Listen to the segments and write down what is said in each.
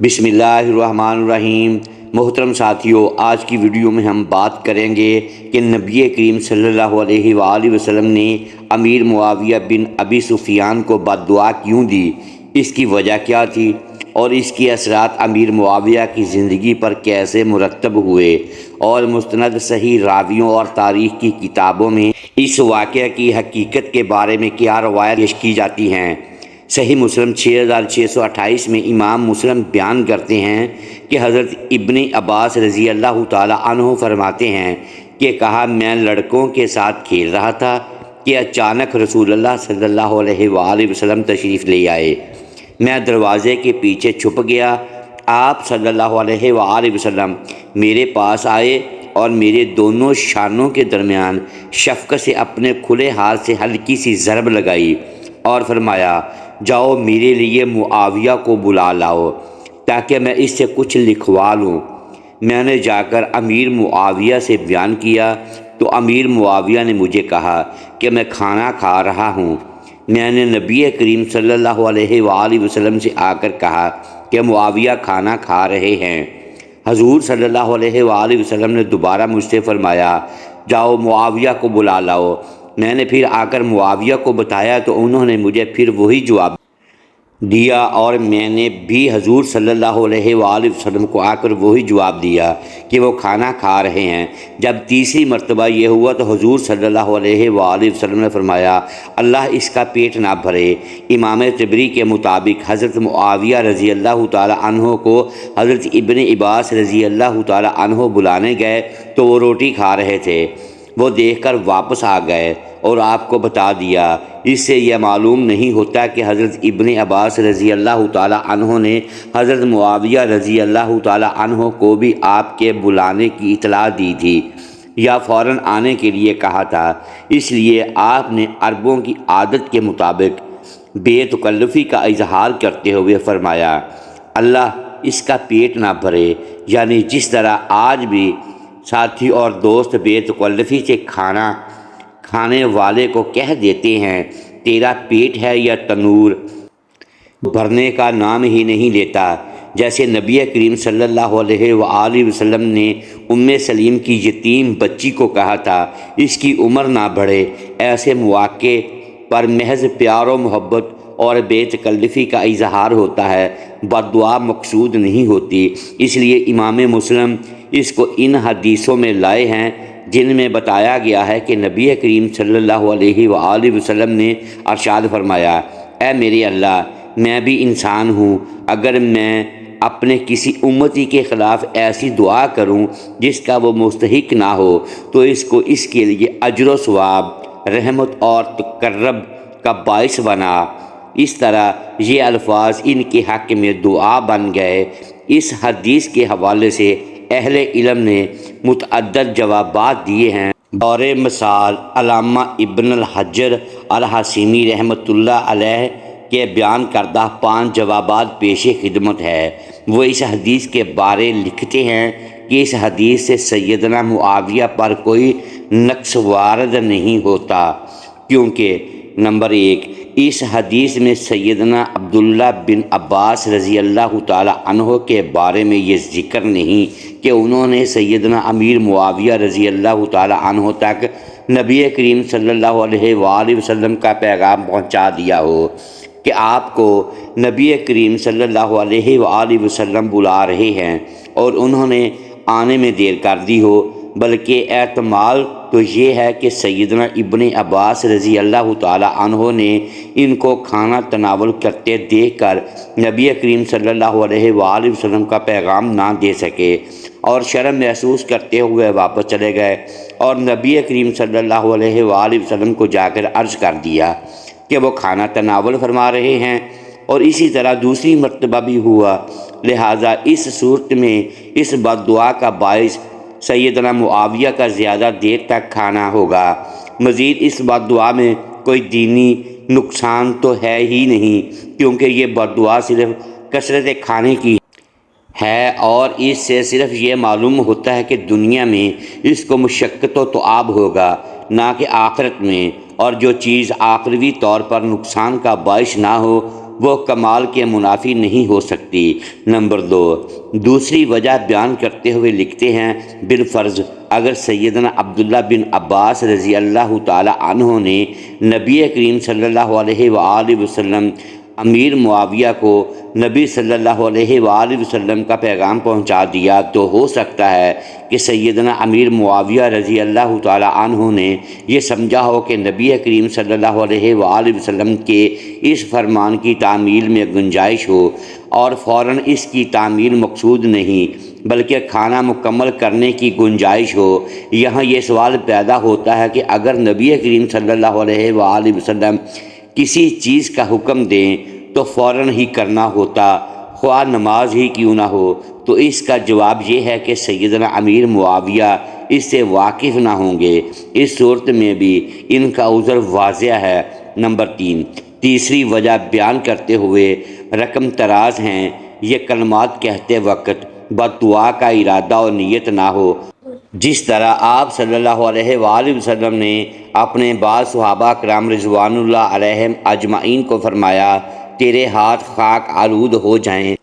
بسم اللہ الرحمن الرحیم۔ محترم ساتھیوں، آج کی ویڈیو میں ہم بات کریں گے کہ نبی کریم صلی اللہ علیہ وآلہ وسلم نے امیر معاویہ بن ابی سفیان کو بد دعا کیوں دی، اس کی وجہ کیا تھی اور اس کے اثرات امیر معاویہ کی زندگی پر کیسے مرتب ہوئے، اور مستند صحیح راویوں اور تاریخ کی کتابوں میں اس واقعہ کی حقیقت کے بارے میں کیا روایت پیش کی جاتی ہیں۔ صحیح مسلم 6628 میں امام مسلم بیان کرتے ہیں کہ حضرت ابن عباس رضی اللہ تعالی عنہ فرماتے ہیں کہ کہا میں لڑکوں کے ساتھ کھیل رہا تھا کہ اچانک رسول اللہ صلی اللہ علیہ وآلہ وسلم تشریف لے آئے۔ میں دروازے کے پیچھے چھپ گیا۔ آپ صلی اللہ علیہ وآلہ وسلم میرے پاس آئے اور میرے دونوں شانوں کے درمیان شفقت سے اپنے کھلے ہاتھ سے ہلکی سی ضرب لگائی اور فرمایا، جاؤ میرے لیے معاویہ کو بلا لاؤ تاکہ میں اس سے کچھ لکھوا لوں۔ میں نے جا کر امیر معاویہ سے بیان کیا تو امیر معاویہ نے مجھے کہا کہ میں کھانا کھا رہا ہوں۔ میں نے نبی کریم صلی اللہ علیہ وآلہ وسلم سے آ کر کہا کہ معاویہ کھانا کھا رہے ہیں۔ حضور صلی اللہ علیہ وآلہ وسلم نے دوبارہ مجھ سے فرمایا، جاؤ معاویہ کو بلا لاؤ۔ میں نے پھر آ کر معاویہ کو بتایا تو انہوں نے مجھے پھر وہی جواب دیا اور میں نے بھی حضور صلی اللہ علیہ وآلہ وسلم کو آ کر وہی جواب دیا کہ وہ کھانا کھا رہے ہیں۔ جب تیسری مرتبہ یہ ہوا تو حضور صلی اللہ علیہ وآلہ وسلم نے فرمایا، اللہ اس کا پیٹ نہ بھرے۔ امام طبری کے مطابق حضرت معاویہ رضی اللہ تعالی عنہ کو حضرت ابن عباس رضی اللہ تعالی عنہ بلانے گئے تو وہ روٹی کھا رہے تھے۔ وہ دیکھ کر واپس آ گئے اور آپ کو بتا دیا۔ اس سے یہ معلوم نہیں ہوتا کہ حضرت ابن عباس رضی اللہ تعالی عنہ نے حضرت معاویہ رضی اللہ تعالی عنہ کو بھی آپ کے بلانے کی اطلاع دی تھی یا فوراً آنے کے لیے کہا تھا۔ اس لیے آپ نے عربوں کی عادت کے مطابق بے تکلفی کا اظہار کرتے ہوئے فرمایا، اللہ اس کا پیٹ نہ بھرے، یعنی جس طرح آج بھی ساتھی اور دوست بے تکلفی سے کھانا کھانے والے کو کہہ دیتے ہیں تیرا پیٹ ہے یا تنور بھرنے کا نام ہی نہیں لیتا، جیسے نبی کریم صلی اللہ علیہ وآلہ وسلم نے سلیم کی یتیم بچی کو کہا تھا اس کی عمر نہ بڑھے۔ ایسے مواقع پر محض پیار و محبت اور بے تکلفی کا اظہار ہوتا ہے، بد دعا مقصود نہیں ہوتی۔ اس لیے امام مسلم اس کو ان حدیثوں میں لائے ہیں جن میں بتایا گیا ہے کہ نبی کریم صلی اللہ علیہ وآلہ وسلم نے ارشاد فرمایا، اے میرے اللہ، میں بھی انسان ہوں، اگر میں اپنے کسی امتی کے خلاف ایسی دعا کروں جس کا وہ مستحق نہ ہو تو اس کو اس کے لیے اجر و ثواب، رحمت اور تقرب کا باعث بنا۔ اس طرح یہ الفاظ ان کے حق میں دعا بن گئے۔ اس حدیث کے حوالے سے اہل علم نے متعدد جوابات دیے ہیں۔ دور مثال علامہ ابن الحجر الحاسمی رحمۃ اللہ علیہ کے بیان کردہ 5 جوابات پیش خدمت ہے۔ وہ اس حدیث کے بارے لکھتے ہیں کہ اس حدیث سے سیدنا معاویہ پر کوئی نقص وارد نہیں ہوتا، کیونکہ نمبر 1، اس حدیث میں سیدنا عبداللہ بن عباس رضی اللہ تعالی عنہ کے بارے میں یہ ذکر نہیں کہ انہوں نے سیدنا امیر معاویہ رضی اللہ تعالی عنہ تک نبی کریم صلی اللہ علیہ وآلہ وسلم کا پیغام پہنچا دیا ہو کہ آپ کو نبی کریم صلی اللہ علیہ وآلہ وسلم بلا رہے ہیں اور انہوں نے آنے میں دیر کر دی ہو، بلکہ احتمال تو یہ ہے کہ سیدنا ابن عباس رضی اللہ تعالی عنہ نے ان کو کھانا تناول کرتے دیکھ کر نبی کریم صلی اللہ علیہ وآلہ وسلم کا پیغام نہ دے سکے اور شرم محسوس کرتے ہوئے واپس چلے گئے اور نبی کریم صلی اللہ علیہ وآلہ وسلم کو جا کر عرض کر دیا کہ وہ کھانا تناول فرما رہے ہیں، اور اسی طرح دوسری مرتبہ بھی ہوا۔ لہٰذا اس صورت میں اس بد دعا کا باعث سیدنا معاویہ کا زیادہ دیر تک کھانا ہوگا۔ مزید اس بد دعا میں کوئی دینی نقصان تو ہے ہی نہیں، کیونکہ یہ بد دعا صرف کثرت کھانے کی ہے اور اس سے صرف یہ معلوم ہوتا ہے کہ دنیا میں اس کو مشقت و تعاب ہوگا، نہ کہ آخرت میں، اور جو چیز آخروی طور پر نقصان کا باعث نہ ہو وہ کمال کے منافی نہیں ہو سکتی۔ نمبر 2، دوسری وجہ بیان کرتے ہوئے لکھتے ہیں بالفرض اگر سیدنا عبداللہ بن عباس رضی اللہ تعالی عنہ نے نبی کریم صلی اللہ علیہ وآلہ وسلم امیر معاویہ کو نبی صلی اللہ علیہ وآلہ وسلم کا پیغام پہنچا دیا تو ہو سکتا ہے کہ سیدنا امیر معاویہ رضی اللہ تعالی عنہ نے یہ سمجھا ہو کہ نبی کریم صلی اللہ علیہ وآلہ وسلم کے اس فرمان کی تعمیل میں گنجائش ہو اور فوراً اس کی تعمیل مقصود نہیں بلکہ کھانا مکمل کرنے کی گنجائش ہو۔ یہاں یہ سوال پیدا ہوتا ہے کہ اگر نبی کریم صلی اللہ علیہ وآلہ وسلم کسی چیز کا حکم دیں تو فوراً ہی کرنا ہوتا، خواہ نماز ہی کیوں نہ ہو، تو اس کا جواب یہ ہے کہ سیدنا امیر معاویہ اس سے واقف نہ ہوں گے۔ اس صورت میں بھی ان کا عذر واضح ہے۔ نمبر 3، تیسری وجہ بیان کرتے ہوئے رقم تراز ہیں یہ کلمات کہتے وقت بد دعا کا ارادہ اور نیت نہ ہو، جس طرح آپ صلی اللہ علیہ وآلہ وسلم نے اپنے بعض صحابہ کرام رضوان اللہ علیہم اجمعین کو فرمایا تیرے ہاتھ خاک آلود ہو جائیں،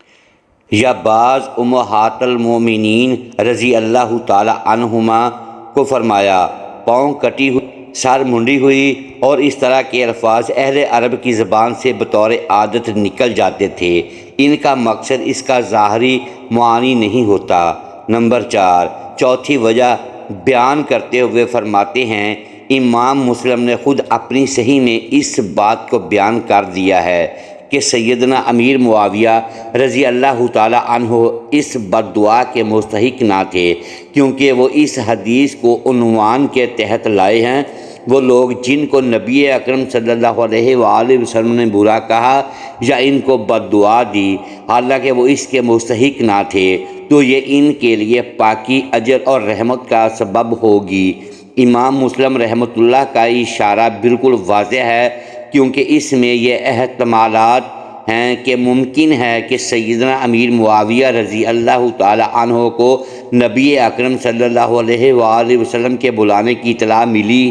یا بعض امہات المومنین رضی اللہ تعالی عنہما کو فرمایا پاؤں کٹی ہوئی سر منڈی ہوئی، اور اس طرح کے الفاظ اہل عرب کی زبان سے بطور عادت نکل جاتے تھے۔ ان کا مقصد اس کا ظاہری معانی نہیں ہوتا۔ نمبر 4، چوتھی وجہ بیان کرتے ہوئے فرماتے ہیں امام مسلم نے خود اپنی صحیح میں اس بات کو بیان کر دیا ہے کہ سیدنا امیر معاویہ رضی اللہ تعالی عنہ اس بد دعا کے مستحق نہ تھے، کیونکہ وہ اس حدیث کو عنوان کے تحت لائے ہیں۔ وہ لوگ جن کو نبی اکرم صلی اللہ علیہ وآلہ وسلم نے برا کہا یا ان کو بد دعا دی حالانکہ وہ اس کے مستحق نہ تھے، تو یہ ان کے لیے پاکی، اجر اور رحمت کا سبب ہوگی۔ امام مسلم رحمۃ اللہ کا اشارہ بالکل واضح ہے، کیونکہ اس میں یہ احتمالات ہیں کہ ممکن ہے کہ سیدنا امیر معاویہ رضی اللہ تعالی عنہ کو نبی اکرم صلی اللہ علیہ وآلہ وسلم کے بلانے کی اطلاع ملی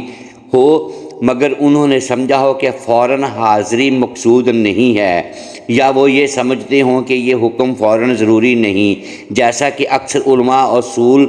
ہو، مگر انہوں نے سمجھا ہو کہ فوراً حاضری مقصود نہیں ہے، یا وہ یہ سمجھتے ہوں کہ یہ حکم فوراً ضروری نہیں، جیسا کہ اکثر علماء اصول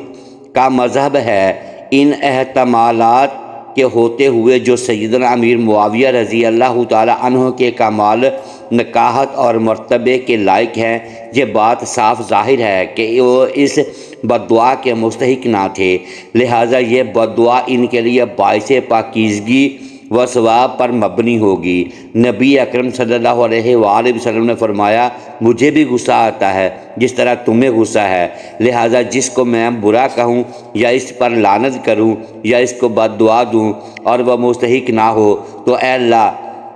کا مذہب ہے۔ ان احتمالات کے ہوتے ہوئے جو سیدنا امیر معاویہ رضی اللہ تعالی عنہ کے کمال نکاحت اور مرتبے کے لائق ہیں، یہ بات صاف ظاہر ہے کہ وہ اس بد دعا کے مستحق نہ تھے، لہٰذا یہ بد دعا ان کے لیے باعث پاکیزگی و ثواب پر مبنی ہوگی۔ نبی اکرم صلی اللہ علیہ وآلہ وسلم نے فرمایا مجھے بھی غصہ آتا ہے جس طرح تمہیں غصہ ہے، لہٰذا جس کو میں برا کہوں یا اس پر لعنت کروں یا اس کو بد دعا دوں اور وہ مستحق نہ ہو تو اے اللہ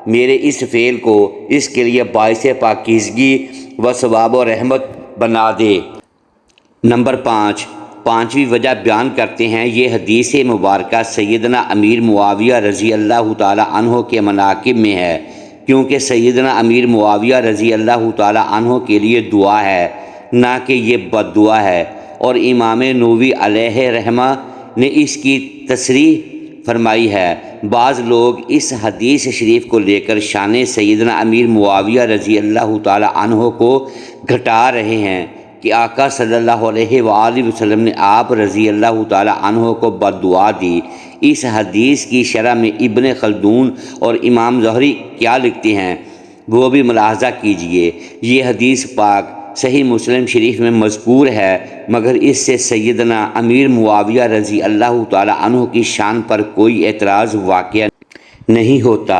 میرے اس فعل کو اس کے لیے باعث پاکیزگی و ثواب و رحمت بنا دے۔ نمبر 5، پانچویں وجہ بیان کرتے ہیں یہ حدیث مبارکہ سیدنا امیر معاویہ رضی اللہ تعالی عنہ کے مناقب میں ہے، کیونکہ سیدنا امیر معاویہ رضی اللہ تعالی عنہ کے لیے دعا ہے نہ کہ یہ بد دعا ہے، اور امام نووی علیہ رحمہ نے اس کی تصریح فرمائی ہے۔ بعض لوگ اس حدیث شریف کو لے کر شان سیدنا امیر معاویہ رضی اللہ تعالی عنہ کو گھٹا رہے ہیں کہ آقا صلی اللہ علیہ وآلہ وسلم نے آپ رضی اللہ تعالی عنہ کو بد دعا دی۔ اس حدیث کی شرح میں ابن خلدون اور امام زہری کیا لکھتے ہیں وہ بھی ملاحظہ کیجئے۔ یہ حدیث پاک صحیح مسلم شریف میں مذکور ہے، مگر اس سے سیدنا امیر معاویہ رضی اللہ تعالی عنہ کی شان پر کوئی اعتراض واقع نہیں ہوتا۔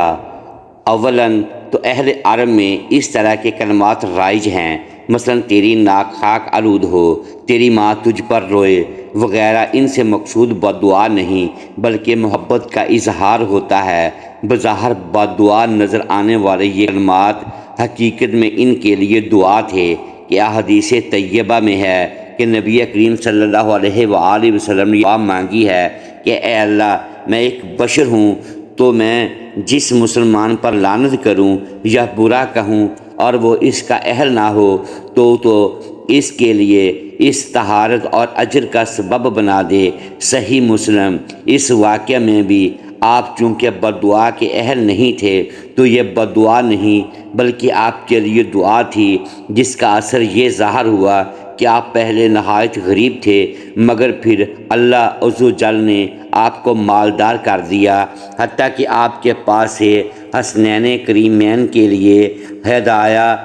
اولاً تو اہل عرب میں اس طرح کے کلمات رائج ہیں، مثلاً تیری ناک خاک آلود ہو، تیری ماں تجھ پر روئے وغیرہ۔ ان سے مقصود بد دعا نہیں بلکہ محبت کا اظہار ہوتا ہے۔ بظاہر بد دعا نظر آنے والے یہ کلمات حقیقت میں ان کے لیے دعا تھے کہ احادیث طیبہ میں ہے کہ نبی کریم صلی اللہ علیہ وآلہ وسلم نے دعا مانگی ہے کہ اے اللہ میں ایک بشر ہوں، تو میں جس مسلمان پر لعنت کروں یا برا کہوں اور وہ اس کا اہل نہ ہو تو اس کے لیے اس طہارت اور اجر کا سبب بنا دے۔ صحیح مسلم۔ اس واقعہ میں بھی آپ چونکہ بد دعا کے اہل نہیں تھے تو یہ بد دعا نہیں بلکہ آپ کے لیے دعا تھی، جس کا اثر یہ ظاہر ہوا کہ آپ پہلے نہایت غریب تھے، مگر پھر اللہ عز و جل نے آپ کو مالدار کر دیا، حتیٰ کہ آپ کے پاس سے حسنین کریمین کے لیے ہدایہ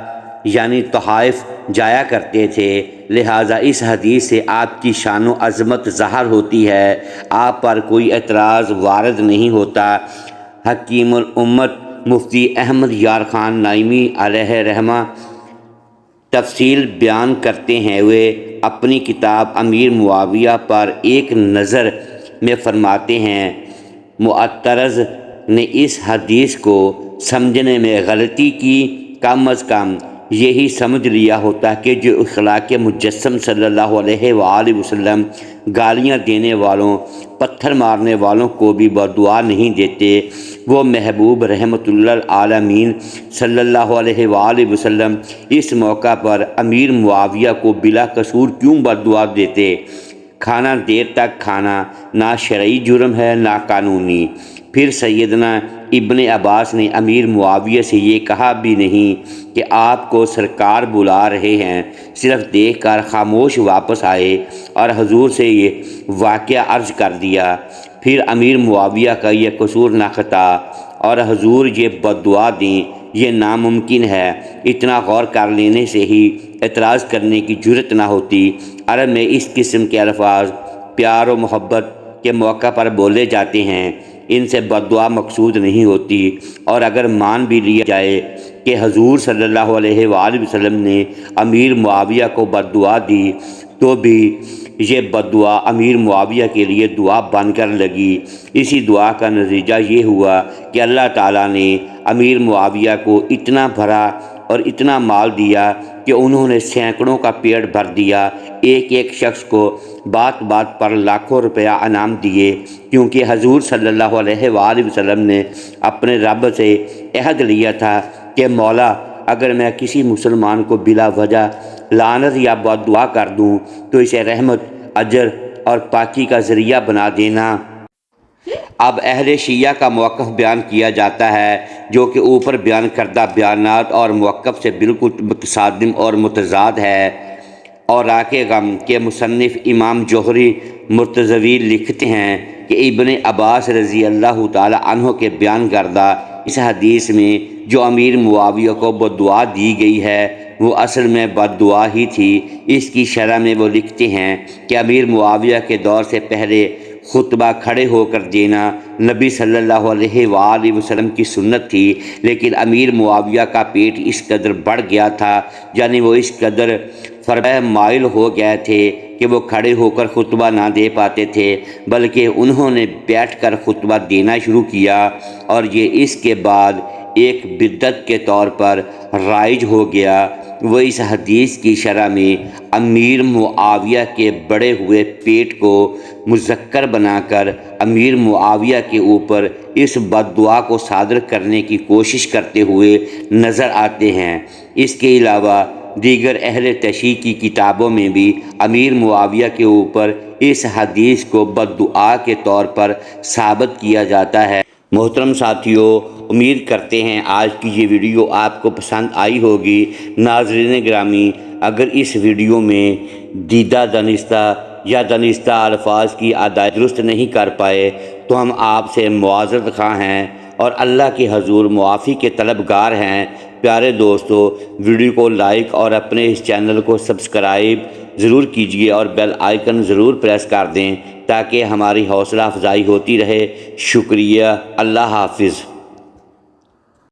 یعنی تحائف جایا کرتے تھے۔ لہٰذا اس حدیث سے آپ کی شان و عظمت ظاہر ہوتی ہے، آپ پر کوئی اعتراض وارد نہیں ہوتا۔ حکیم الامت مفتی احمد یار خان نعیمی علیہ رحمہ تفصیل بیان کرتے ہیں ہوئے اپنی کتاب امیر معاویہ پر ایک نظر میں فرماتے ہیں، معترض نے اس حدیث کو سمجھنے میں غلطی کی، کم از کم یہی سمجھ لیا ہوتا کہ جو اخلاق مجسم صلی اللہ علیہ وآلہ وسلم گالیاں دینے والوں، پتھر مارنے والوں کو بھی بد دعا نہیں دیتے، وہ محبوب رحمۃ للعالمین صلی اللہ علیہ وآلہ وسلم اس موقع پر امیر معاویہ کو بلا قصور کیوں بد دعا دیتے؟ کھانا دیر تک کھانا نہ شرعی جرم ہے نہ قانونی۔ پھر سیدنا ابن عباس نے امیر معاویہ سے یہ کہا بھی نہیں کہ آپ کو سرکار بلا رہے ہیں، صرف دیکھ کر خاموش واپس آئے اور حضور سے یہ واقعہ عرض کر دیا۔ پھر امیر معاویہ کا یہ قصور نہ خطا اور حضور یہ بد دعا دیں یہ ناممکن ہے، اتنا غور کر لینے سے ہی اعتراض کرنے کی جرت نہ ہوتی۔ عرب میں اس قسم کے الفاظ پیار و محبت کے موقع پر بولے جاتے ہیں، ان سے بد دعا مقصود نہیں ہوتی، اور اگر مان بھی لیا جائے کہ حضور صلی اللہ علیہ وآلہ وسلم نے امیر معاویہ کو بد دعا دی تو بھی یہ بد دعا امیر معاویہ کے لیے دعا بن کر لگی۔ اسی دعا کا نتیجہ یہ ہوا کہ اللہ تعالیٰ نے امیر معاویہ کو اتنا بھرا اور اتنا مال دیا کہ انہوں نے سینکڑوں کا پیٹ بھر دیا، ایک ایک شخص کو بات بات پر لاکھوں روپیہ انعام دیے، کیونکہ حضور صلی اللہ علیہ وآلہ وسلم نے اپنے رب سے عہد لیا تھا کہ مولا اگر میں کسی مسلمان کو بلا وجہ لعنت یا بد دعا کر دوں تو اسے رحمت، اجر اور پاکی کا ذریعہ بنا دینا۔ اب اہل شیعہ کا موقف بیان کیا جاتا ہے، جو کہ اوپر بیان کردہ بیانات اور موقف سے بالکل متصادم اور متضاد ہے۔ اوراق غم کے مصنف امام جوہری مرتضوی لکھتے ہیں کہ ابن عباس رضی اللہ تعالی عنہ کے بیان کردہ اس حدیث میں جو امیر معاویہ کو بد دعا دی گئی ہے وہ اصل میں بد دعا ہی تھی۔ اس کی شرح میں وہ لکھتے ہیں کہ امیر معاویہ کے دور سے پہلے خطبہ کھڑے ہو کر دینا نبی صلی اللہ علیہ وآلہ وسلم کی سنت تھی، لیکن امیر معاویہ کا پیٹ اس قدر بڑھ گیا تھا، یعنی وہ اس قدر فربہ مائل ہو گئے تھے کہ وہ کھڑے ہو کر خطبہ نہ دے پاتے تھے، بلکہ انہوں نے بیٹھ کر خطبہ دینا شروع کیا، اور یہ اس کے بعد ایک بدعت کے طور پر رائج ہو گیا۔ وہ اس حدیث کی شرح میں امیر معاویہ کے بڑے ہوئے پیٹ کو مذکر بنا کر امیر معاویہ کے اوپر اس بد دعا کو صادر کرنے کی کوشش کرتے ہوئے نظر آتے ہیں۔ اس کے علاوہ دیگر اہل تشیع کی کتابوں میں بھی امیر معاویہ کے اوپر اس حدیث کو بد دعا کے طور پر ثابت کیا جاتا ہے۔ محترم ساتھیو، امید کرتے ہیں آج کی یہ ویڈیو آپ کو پسند آئی ہوگی۔ ناظرین گرامی، اگر اس ویڈیو میں دیدہ دانستہ یا دانستہ الفاظ کی ادائیگی درست نہیں کر پائے تو ہم آپ سے معذرت خواہ ہیں اور اللہ کے حضور معافی کے طلبگار ہیں۔ پیارے دوستو، ویڈیو کو لائک اور اپنے اس چینل کو سبسکرائب ضرور کیجیے اور بیل آئیکن ضرور پریس کر دیں تاکہ ہماری حوصلہ افزائی ہوتی رہے۔ شکریہ، اللہ حافظ۔